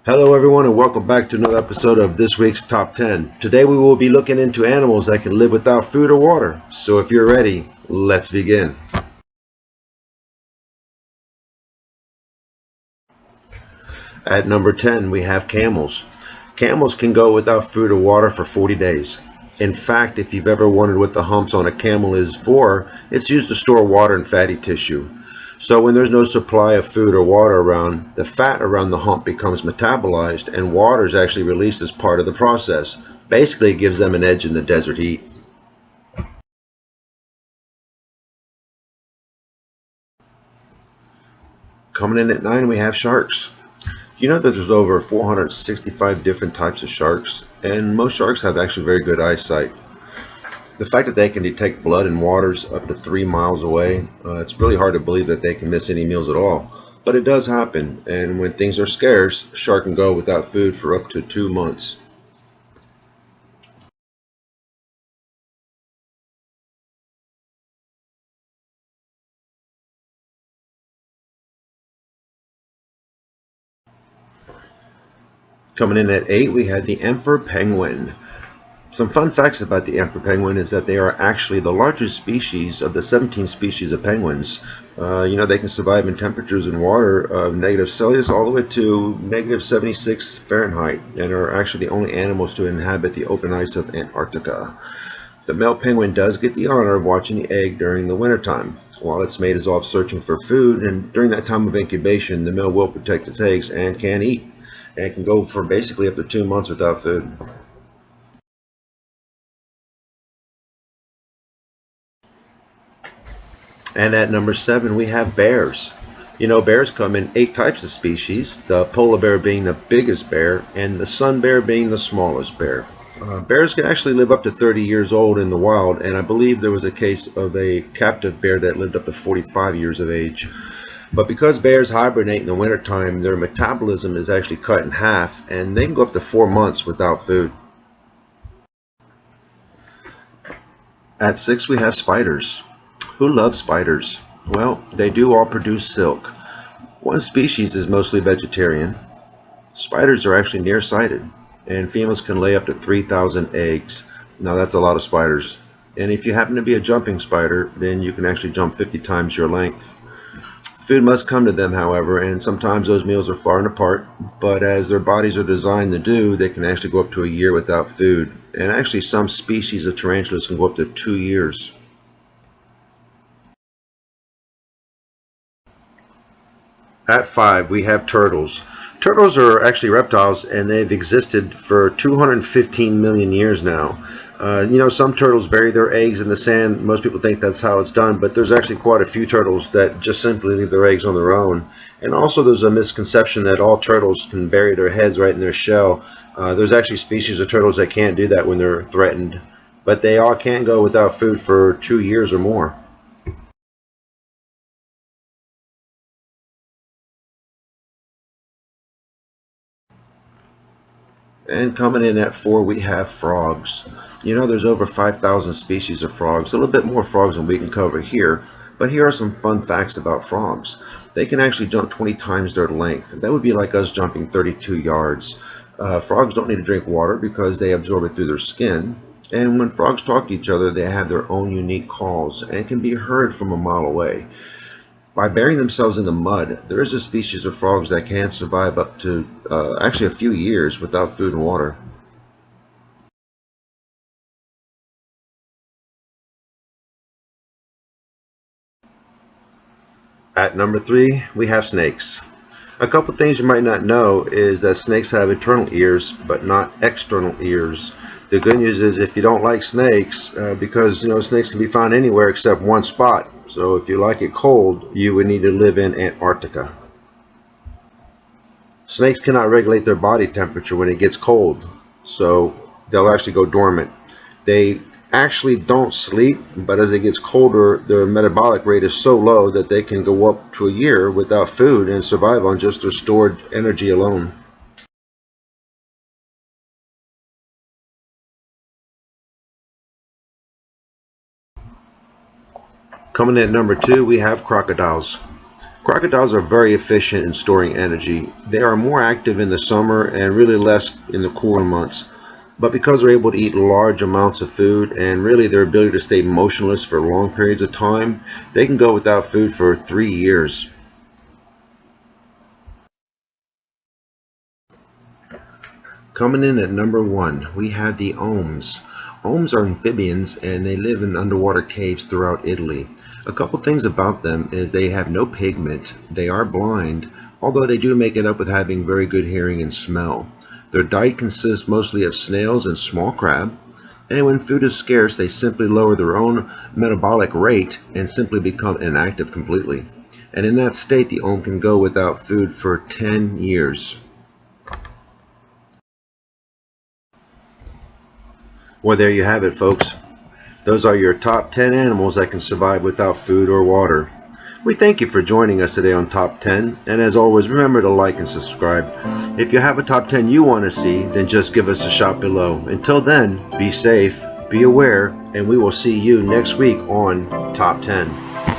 Hello everyone and welcome back to another episode of this week's Top 10. Today we will be looking into animals that can live without food or water. So if you're ready, let's begin. At number 10 we have camels. Camels can go without food or water for 40 days. In fact, if you've ever wondered what the humps on a camel is for, it's used to store water and fatty tissue. So when there's no supply of food or water around, the fat around the hump becomes metabolized and water is actually released as part of the process. Basically, it gives them an edge in the desert heat. Coming in at 9, we have sharks. You know that there's over 465 different types of sharks, and most sharks have actually very good eyesight. The fact that they can detect blood in waters up to 3 miles away, it's really hard to believe that they can miss any meals at all. But it does happen, and when things are scarce, a shark can go without food for up to 2 months. Coming in at 8, we had the emperor penguin. Some fun facts about the emperor penguin is that they are actually the largest species of the 17 species of penguins. They can survive in temperatures in water of -Celsius all the way to -76 Fahrenheit, and are actually the only animals to inhabit the open ice of Antarctica. The male penguin does get the honor of watching the egg during the wintertime. While its mate is off searching for food, and during that time of incubation, the male will protect its eggs and can eat, and can go for basically up to 2 months without food. And at number 7, we have bears. You know, bears come in 8 types of species, the polar bear being the biggest bear, and the sun bear being the smallest bear. Bears can actually live up to 30 years old in the wild, and I believe there was a case of a captive bear that lived up to 45 years of age. But because bears hibernate in the wintertime, their metabolism is actually cut in half, and they can go up to 4 months without food. At 6, we have spiders. Who loves spiders? Well, they do all produce silk. One species is mostly vegetarian. Spiders are actually nearsighted, and females can lay up to 3,000 eggs. Now that's a lot of spiders. And if you happen to be a jumping spider, then you can actually jump 50 times your length. Food must come to them, however, and sometimes those meals are far and apart, but as their bodies are designed to do, they can actually go up to a year without food. And actually some species of tarantulas can go up to 2 years. At 5, we have turtles. Turtles are actually reptiles, and they've existed for 215 million years now. Some turtles bury their eggs in the sand. Most people think that's how it's done, but there's actually quite a few turtles that just simply leave their eggs on their own. And also there's a misconception that all turtles can bury their heads right in their shell. There's actually species of turtles that can't do that when they're threatened, but they all can go without food for 2 years or more. And coming in at 4, we have frogs. You know, there's over 5,000 species of frogs, a little bit more frogs than we can cover here. But here are some fun facts about frogs. They can actually jump 20 times their length. That would be like us jumping 32 yards. Frogs don't need to drink water because they absorb it through their skin. And when frogs talk to each other, they have their own unique calls and can be heard from a mile away. By burying themselves in the mud, there is a species of frogs that can survive up to actually a few years without food and water. At number 3, we have snakes. A couple things you might not know is that snakes have internal ears, but not external ears. The good news is if you don't like snakes, because snakes can be found anywhere except one spot. So if you like it cold, you would need to live in Antarctica. Snakes cannot regulate their body temperature when it gets cold, so they'll actually go dormant. They actually don't sleep, but as it gets colder, their metabolic rate is so low that they can go up to a year without food and survive on just their stored energy alone. Coming in at number 2, we have crocodiles. Crocodiles are very efficient in storing energy. They are more active in the summer and really less in the cooler months. But because they're able to eat large amounts of food and really their ability to stay motionless for long periods of time, they can go without food for 3 years. Coming in at number 1, we have the OMS. OMS are amphibians and they live in underwater caves throughout Italy. A couple things about them is they have no pigment, they are blind, although they do make it up with having very good hearing and smell. Their diet consists mostly of snails and small crab, and when food is scarce they simply lower their own metabolic rate and simply become inactive completely. And in that state the OM can go without food for 10 years. Well, there you have it, folks. Those are your top 10 animals that can survive without food or water. We thank you for joining us today on Top 10, and as always, remember to like and subscribe. If you have a top 10 you want to see, then just give us a shout below. Until then, be safe, be aware, and we will see you next week on Top 10.